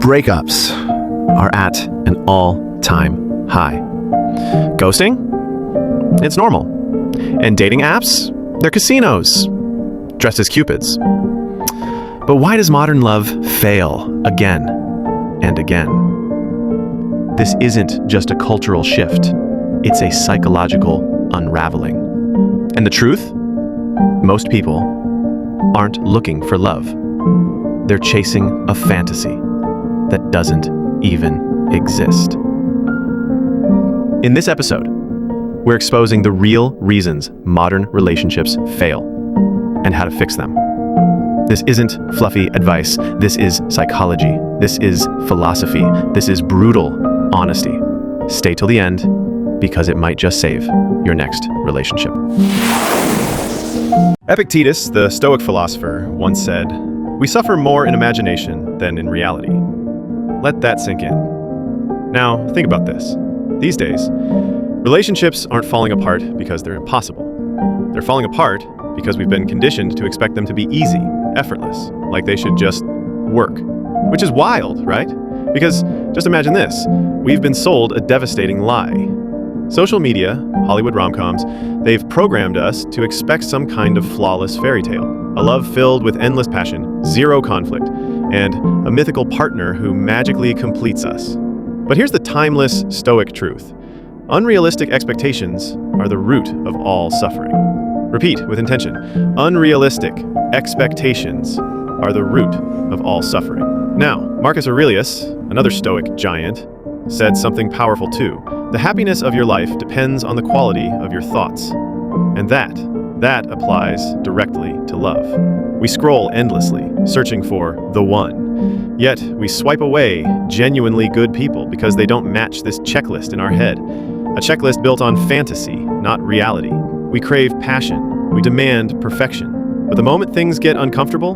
Breakups are at an all-time high. Ghosting? It's normal. And dating apps? They're casinos, dressed as cupids. But why does modern love fail again and again? This isn't just a cultural shift. It's a psychological unraveling. And the truth? Most people aren't looking for love. They're chasing a fantasy that doesn't even exist. In this episode, we're exposing the real reasons modern relationships fail and how to fix them. This isn't fluffy advice. This is psychology. This is philosophy. This is brutal honesty. Stay till the end because it might just save your next relationship. Epictetus, the Stoic philosopher, once said, "We suffer more in imagination than in reality." Let that sink in. Now, think about this. These days, relationships aren't falling apart because they're impossible. They're falling apart because we've been conditioned to expect them to be easy, effortless, like they should just work. Which is wild, right? Because just imagine this. We've been sold a devastating lie. Social media, Hollywood rom-coms, they've programmed us to expect some kind of flawless fairy tale. A love filled with endless passion, zero conflict, and a mythical partner who magically completes us. But here's the timeless Stoic truth. Unrealistic expectations are the root of all suffering. Repeat with intention. Unrealistic expectations are the root of all suffering. Now, Marcus Aurelius, another Stoic giant, said something powerful too. The happiness of your life depends on the quality of your thoughts. And that applies directly to love. We scroll endlessly, searching for the one. Yet, we swipe away genuinely good people because they don't match this checklist in our head. A checklist built on fantasy, not reality. We crave passion. We demand perfection. But the moment things get uncomfortable,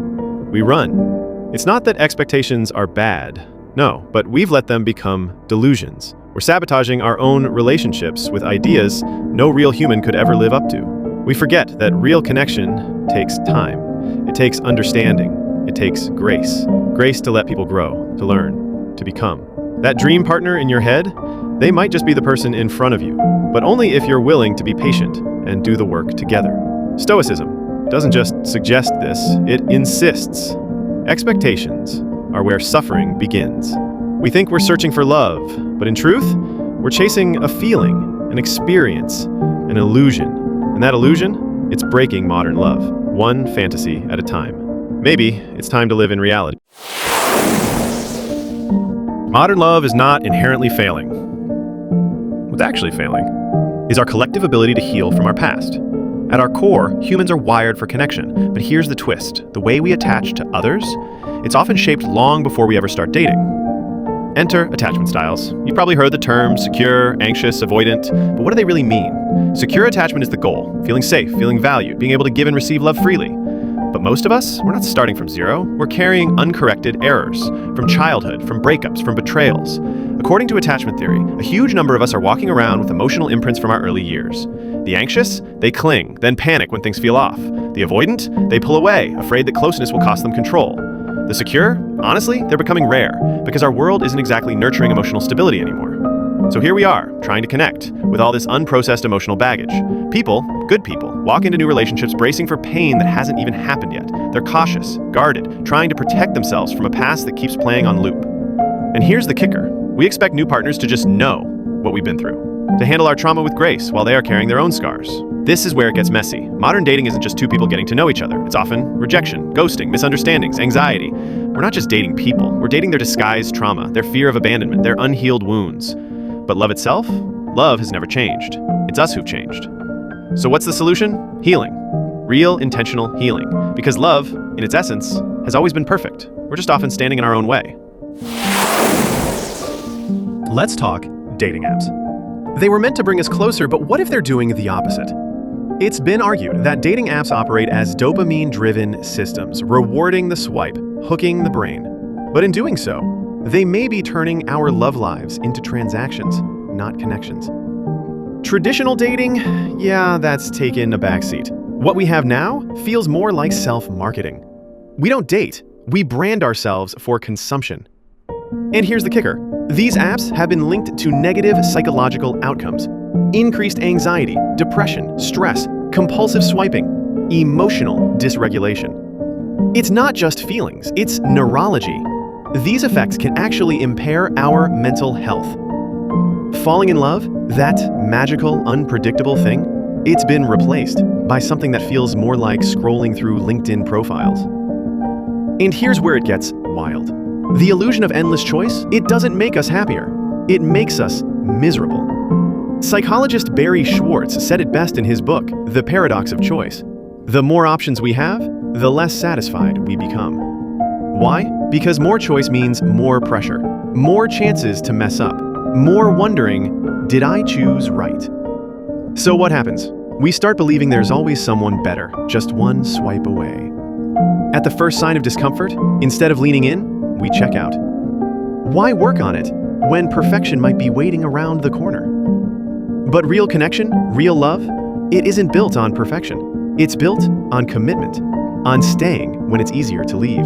we run. It's not that expectations are bad. No, but we've let them become delusions. We're sabotaging our own relationships with ideas no real human could ever live up to. We forget that real connection takes time. It takes understanding. It takes grace. Grace to let people grow, to learn, to become. That dream partner in your head, they might just be the person in front of you, but only if you're willing to be patient and do the work together. Stoicism doesn't just suggest this, it insists. Expectations are where suffering begins. We think we're searching for love, but in truth, we're chasing a feeling, an experience, an illusion. And that illusion, it's breaking modern love, one fantasy at a time. Maybe it's time to live in reality. Modern love is not inherently failing. What's actually failing is our collective ability to heal from our past. At our core, humans are wired for connection, but here's the twist. The way we attach to others, it's often shaped long before we ever start dating. Enter attachment styles. You've probably heard the terms secure, anxious, avoidant, but what do they really mean? Secure attachment is the goal, feeling safe, feeling valued, being able to give and receive love freely. But most of us, we're not starting from zero. We're carrying uncorrected errors from childhood, from breakups, from betrayals. According to attachment theory, a huge number of us are walking around with emotional imprints from our early years. The anxious, they cling, then panic when things feel off. The avoidant, they pull away, afraid that closeness will cost them control. The secure, honestly, they're becoming rare because our world isn't exactly nurturing emotional stability anymore. So here we are, trying to connect with all this unprocessed emotional baggage. People, good people, walk into new relationships bracing for pain that hasn't even happened yet. They're cautious, guarded, trying to protect themselves from a past that keeps playing on loop. And here's the kicker. We expect new partners to just know what we've been through, to handle our trauma with grace while they are carrying their own scars. This is where it gets messy. Modern dating isn't just two people getting to know each other. It's often rejection, ghosting, misunderstandings, anxiety. We're not just dating people. We're dating their disguised trauma, their fear of abandonment, their unhealed wounds. But love itself? Love has never changed. It's us who've changed. So what's the solution? Healing. Real, intentional healing. Because love, in its essence, has always been perfect. We're just often standing in our own way. Let's talk dating apps. They were meant to bring us closer, but what if they're doing the opposite? It's been argued that dating apps operate as dopamine-driven systems, rewarding the swipe, hooking the brain. But in doing so, they may be turning our love lives into transactions, not connections. Traditional dating? Yeah, that's taken a backseat. What we have now feels more like self-marketing. We don't date, we brand ourselves for consumption. And here's the kicker. These apps have been linked to negative psychological outcomes: increased anxiety, depression, stress, compulsive swiping, emotional dysregulation. It's not just feelings, it's neurology. These effects can actually impair our mental health. Falling in love, that magical, unpredictable thing, it's been replaced by something that feels more like scrolling through LinkedIn profiles. And here's where it gets wild. The illusion of endless choice, it doesn't make us happier. It makes us miserable. Psychologist Barry Schwartz said it best in his book, The Paradox of Choice. The more options we have, the less satisfied we become. Why? Because more choice means more pressure, more chances to mess up, more wondering, did I choose right? So what happens? We start believing there's always someone better, just one swipe away. At the first sign of discomfort, instead of leaning in, we check out. Why work on it when perfection might be waiting around the corner? But real connection, real love, it isn't built on perfection. It's built on commitment, on staying when it's easier to leave.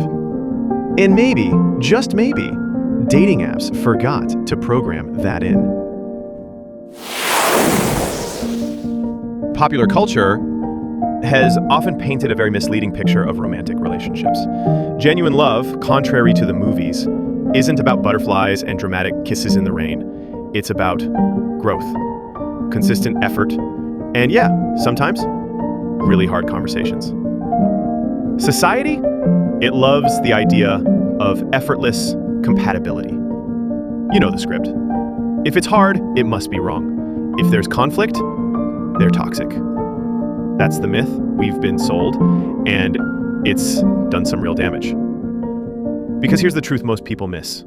And maybe, just maybe, dating apps forgot to program that in. Popular culture has often painted a very misleading picture of romantic relationships. Genuine love, contrary to the movies, isn't about butterflies and dramatic kisses in the rain. It's about growth, consistent effort, and yeah, sometimes really hard conversations. Society, it loves the idea of effortless compatibility. You know the script. If it's hard, it must be wrong. If there's conflict, they're toxic. That's the myth we've been sold, and it's done some real damage. Because here's the truth most people miss.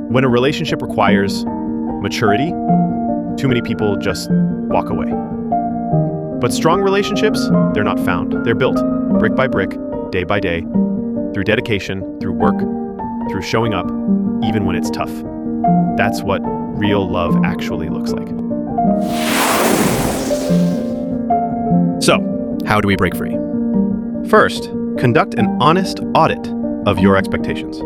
When a relationship requires maturity, too many people just walk away. But strong relationships, they're not found. They're built brick by brick, day by day, through dedication, through work, through showing up, even when it's tough. That's what real love actually looks like. So, how do we break free? First, conduct an honest audit of your expectations.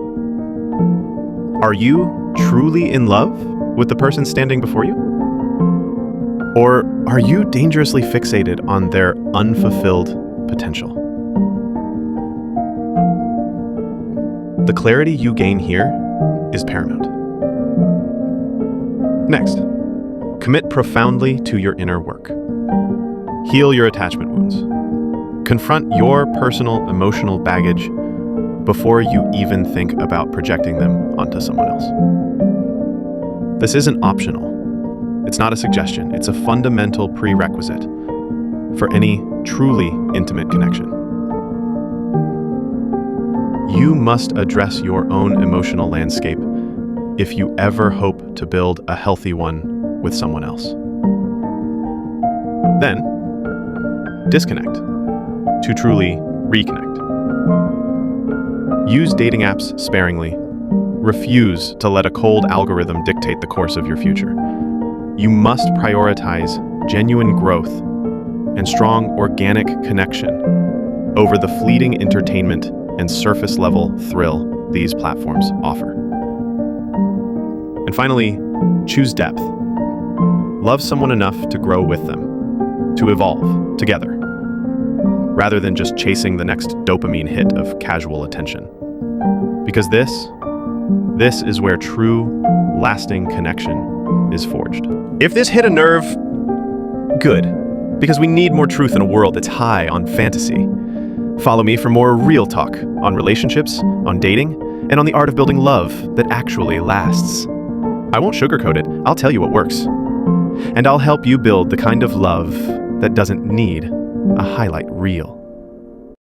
Are you truly in love with the person standing before you? Or are you dangerously fixated on their unfulfilled potential? The clarity you gain here is paramount. Next, commit profoundly to your inner work. Heal your attachment wounds. Confront your personal emotional baggage before you even think about projecting them onto someone else. This isn't optional. It's not a suggestion. It's a fundamental prerequisite for any truly intimate connection. You must address your own emotional landscape if you ever hope to build a healthy one with someone else. Then, disconnect to truly reconnect. Use dating apps sparingly. Refuse to let a cold algorithm dictate the course of your future. You must prioritize genuine growth and strong organic connection over the fleeting entertainment and surface-level thrill these platforms offer. And finally, choose depth. Love someone enough to grow with them, to evolve together, rather than just chasing the next dopamine hit of casual attention. Because this is where true, lasting connection is forged. If this hit a nerve, good, because we need more truth in a world that's high on fantasy. Follow me for more real talk on relationships, on dating, and on the art of building love that actually lasts. I won't sugarcoat it, I'll tell you what works. And I'll help you build the kind of love that doesn't need a highlight reel.